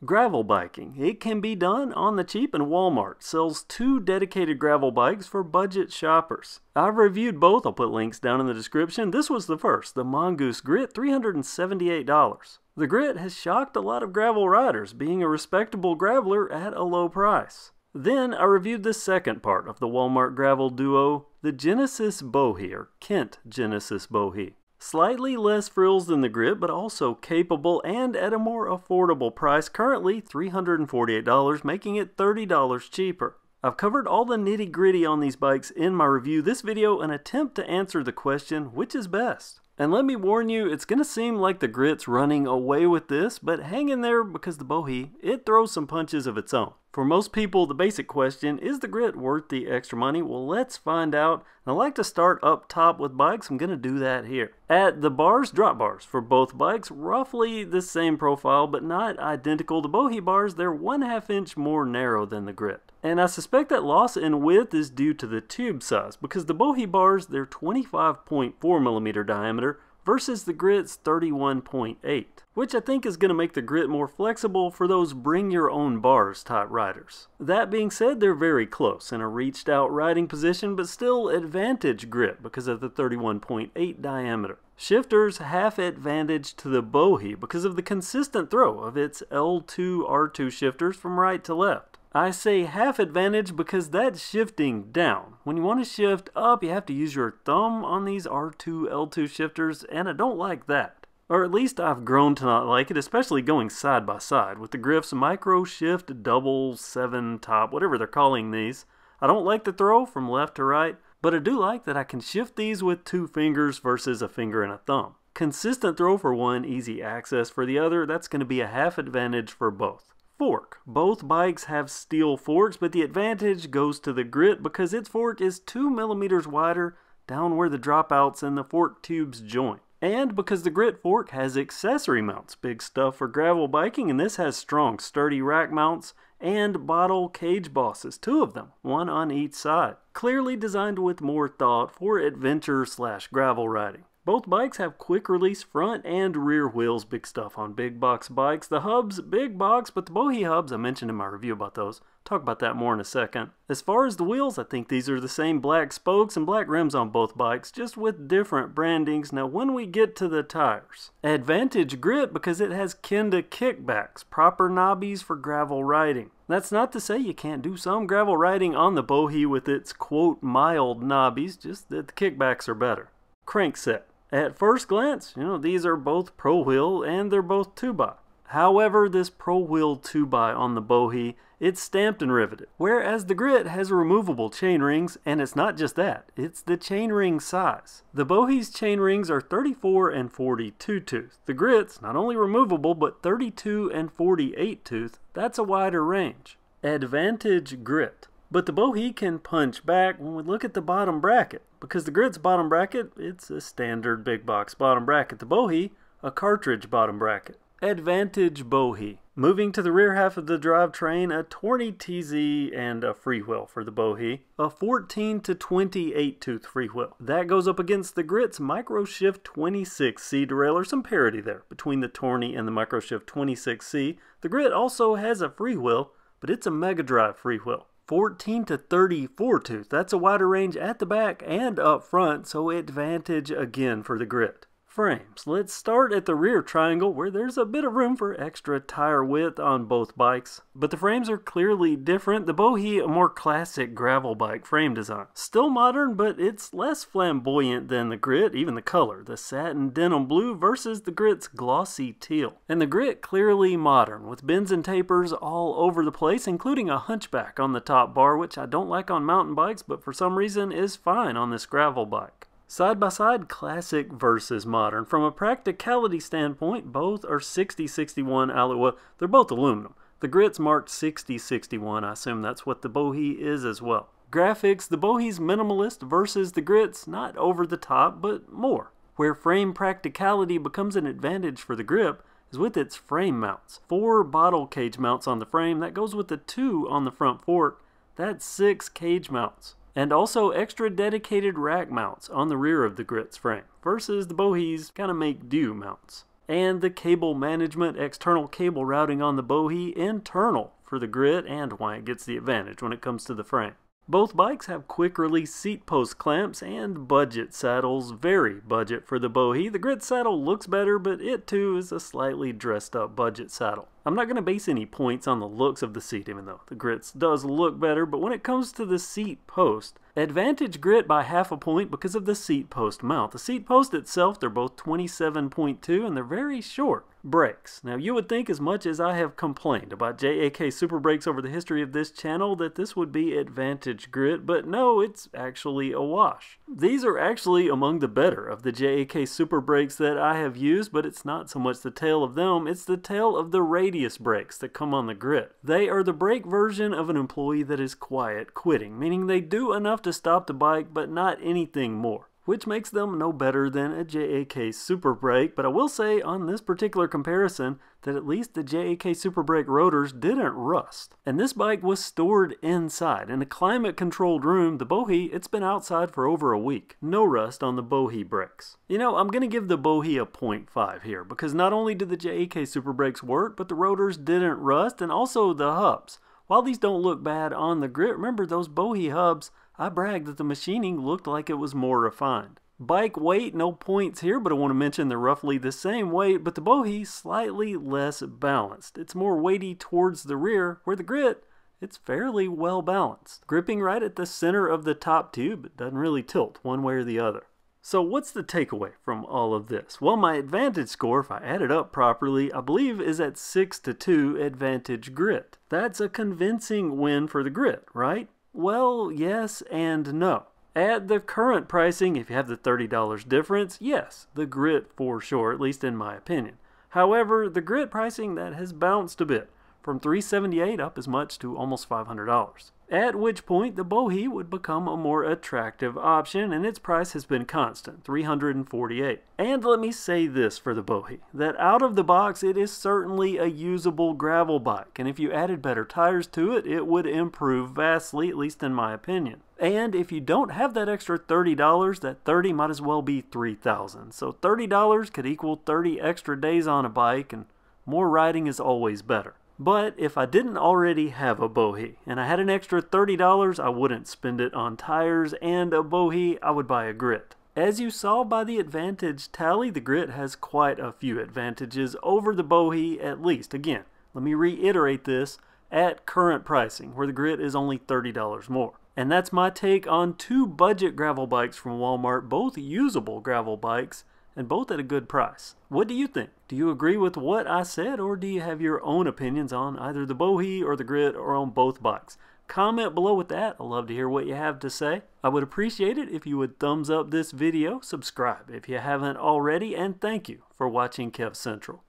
Gravel biking. It can be done on the cheap, and Walmart sells 2 dedicated gravel bikes for budget shoppers. I've reviewed both, I'll put links down in the description. This was the first, the Mongoose Grit, $378. The Grit has shocked a lot of gravel riders, being a respectable graveler at a low price. Then I reviewed the second part of the Walmart gravel duo, the Genesis Bohe, or Kent Genesis Bohe. Slightly less frills than the Grit, but also capable and at a more affordable price, currently $348, making it $30 cheaper. I've covered all the nitty-gritty on these bikes in my review. This video an attempt to answer the question, which is best? And let me warn you, it's going to seem like the Grit's running away with this, but hang in there because the Bohe, it throws some punches of its own. For most people, the basic question, is the Grit worth the extra money? Well, let's find out. And I like to start up top with bikes. I'm going to do that here. At the bars, drop bars for both bikes, roughly the same profile, but not identical. The Bohe bars, they're 1/2 inch more narrow than the Grit. And I suspect that loss in width is due to the tube size, because the Bohe bars, they're 25.4 millimeter diameter versus the Grit's 31.8, which I think is going to make the Grit more flexible for those bring your own bars type riders. That being said, they're very close in a reached out riding position, but still advantage Grit because of the 31.8 diameter. Shifters half advantage to the Bohe because of the consistent throw of its L2 R2 shifters from right to left. I say half advantage because that's shifting down. When you want to shift up, you have to use your thumb on these R2 L2 shifters, and I don't like that. Or at least I've grown to not like it, especially going side by side with the Griff's micro shift double 7 top, whatever they're calling these. I don't like the throw from left to right, but I do like that I can shift these with 2 fingers versus a finger and a thumb. Consistent throw for one, easy access for the other, that's going to be a half advantage for both. Fork. Both bikes have steel forks, but the advantage goes to the Grit because its fork is 2 millimeters wider down where the dropouts and the fork tubes join. And because the Grit fork has accessory mounts, big stuff for gravel biking, and this has strong, sturdy rack mounts and bottle cage bosses, 2 of them, 1 on each side. Clearly designed with more thought for adventure/gravel riding. Both bikes have quick release front and rear wheels, big stuff on big box bikes. The hubs, big box, but the Bohe hubs, I mentioned in my review about those. Talk about that more in a second. As far as the wheels, I think these are the same black spokes and black rims on both bikes, just with different brandings. Now when we get to the tires, advantage Grit because it has Kenda kickbacks, proper knobbies for gravel riding. That's not to say you can't do some gravel riding on the Bohe with its quote mild knobbies, just that the kickbacks are better. Crankset. At first glance, these are both Pro Wheel and they're both 2x. However, this Pro Wheel 2x on the Bohe, it's stamped and riveted. Whereas the Grit has removable chain rings, and it's not just that, it's the chain ring size. The Bohe's chain rings are 34 and 42 tooth. The Grit's not only removable, but 32 and 48 tooth. That's a wider range. Advantage Grit. But the Bohe can punch back when we look at the bottom bracket, because the Grit's bottom bracket, it's a standard big box bottom bracket. The Bohe, a cartridge bottom bracket. Advantage Bohe. Moving to the rear half of the drivetrain, a 20 TZ and a freewheel for the Bohe. A 14 to 28 tooth freewheel. That goes up against the Grit's Microshift 26C derailleur. Some parity there between the Tourney and the Microshift 26C. The Grit also has a freewheel, but it's a Mega Drive freewheel. 14 to 34 tooth. That's a wider range at the back and up front, so advantage again for the Grit. Frames. Let's start at the rear triangle where there's a bit of room for extra tire width on both bikes. But the frames are clearly different. The Bohe, a more classic gravel bike frame design. Still modern, but it's less flamboyant than the Grit, even the color. The satin denim blue versus the Grit's glossy teal. And the Grit clearly modern, with bends and tapers all over the place, including a hunchback on the top bar, which I don't like on mountain bikes, but for some reason is fine on this gravel bike. Side by side, classic versus modern. From a practicality standpoint, both are 6061 alloy. Well, they're both aluminum. The Grit's marked 6061. I assume that's what the Bohe is as well. Graphics, the Bohe's minimalist versus the Grit's not over the top, but more. Where frame practicality becomes an advantage for the Grip is with its frame mounts. 4 bottle cage mounts on the frame. That goes with the 2 on the front fork. That's 6 cage mounts. And also extra dedicated rack mounts on the rear of the Grit's frame, versus the Bohe's kind of make-do mounts. and the cable management, external cable routing on the Bohe, internal for the Grit, and why it gets the advantage when it comes to the frame. Both bikes have quick release seat post clamps and budget saddles, very budget for the Bohe. The Grit saddle looks better, but it too is a slightly dressed up budget saddle. I'm not going to base any points on the looks of the seat, even though the Grit's does look better, but when it comes to the seat post, advantage Grit by half a point because of the seat post mount. The seat post itself, they're both 27.2 and they're very short. Brakes. Now you would think, as much as I have complained about JAK Super Brakes over the history of this channel, that this would be advantage Grit, but no, it's actually a wash. These are actually among the better of the JAK Super Brakes that I have used, but it's not so much the tail of them, it's the tail of the radius brakes that come on the Grit. They are the brake version of an employee that is quiet quitting, meaning they do enough to stop the bike, but not anything more, which makes them no better than a JAK Super Brake. But I will say on this particular comparison that at least the JAK Super Brake rotors didn't rust. And this bike was stored inside in a climate controlled room. The Bohe, it's been outside for over a week. No rust on the Bohe brakes. You know, I'm going to give the Bohe a 0.5 here, because not only do the JAK Super Brakes work, but the rotors didn't rust, and also the hubs. While these don't look bad on the Grit, remember those Bohe hubs, I bragged that the machining looked like it was more refined. Bike weight, no points here, but I want to mention they're roughly the same weight, but the Bohe slightly less balanced. It's more weighty towards the rear, where the Grit, it's fairly well balanced. Gripping right at the center of the top tube, it doesn't really tilt one way or the other. So what's the takeaway from all of this? Well, my advantage score, if I add it up properly, I believe is at 6-2 advantage Grit. That's a convincing win for the Grit, right? Well, yes and no. At the current pricing, if you have the $30 difference, yes, the Grit for sure, at least in my opinion. However, the Grit pricing, that has bounced a bit, from $378 up as much to almost $500. At which point the Bohe would become a more attractive option, and its price has been constant, $348. And let me say this for the Bohe, that out of the box it is certainly a usable gravel bike, and if you added better tires to it, it would improve vastly, at least in my opinion. And if you don't have that extra $30, that $30 might as well be $3,000. So $30 could equal 30 extra days on a bike, and more riding is always better. But if I didn't already have a Bohe and I had an extra $30, I wouldn't spend it on tires and a Bohe, I would buy a Grit. As you saw by the advantage tally, the Grit has quite a few advantages over the Bohe, at least. Again, let me reiterate this, at current pricing, where the Grit is only $30 more. And that's my take on two budget gravel bikes from Walmart, both usable gravel bikes, and both at a good price. What do you think? Do you agree with what I said, or do you have your own opinions on either the Bohe or the Grit, or on both bikes? Comment below with that. I'd love to hear what you have to say. I would appreciate it if you would thumbs up this video, subscribe if you haven't already, and thank you for watching KevCentral.